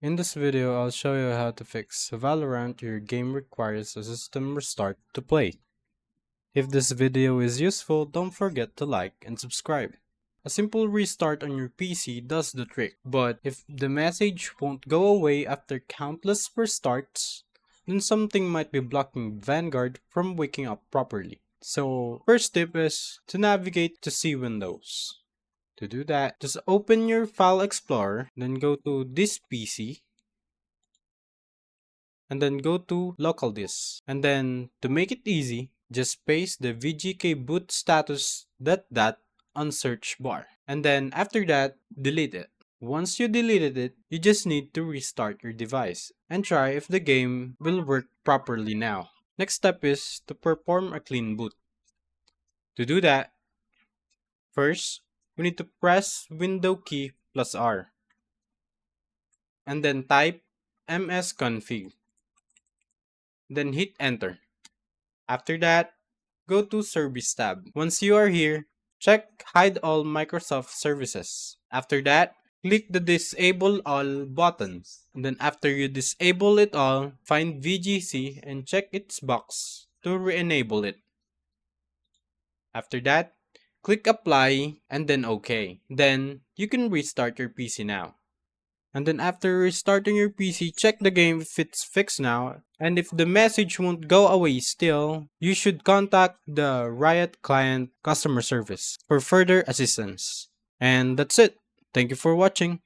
In this video, I'll show you how to fix Valorant your game requires a system restart to play. If this video is useful, don't forget to like and subscribe. A simple restart on your PC does the trick, but if the message won't go away after countless restarts, then something might be blocking Vanguard from waking up properly. So, first tip is to navigate to C windows. To do that, just open your File Explorer, then go to this PC, and then go to local disk. And then to make it easy, just paste the VGK boot status on search bar. And then after that, delete it. Once you deleted it, you just need to restart your device and try if the game will work properly now. Next step is to perform a clean boot. To do that, first, we need to press Window key plus R and then type msconfig. Then hit enter. After that, go to Service tab. Once you are here, check Hide All Microsoft Services. After that, click the Disable All button. And then after you disable it all, find VGC and check its box to re-enable it. After that, click Apply and then OK. Then, you can restart your PC now. And then after restarting your PC, check the game if it's fixed now. And if the message won't go away still, you should contact the Riot Client customer service for further assistance. And that's it. Thank you for watching.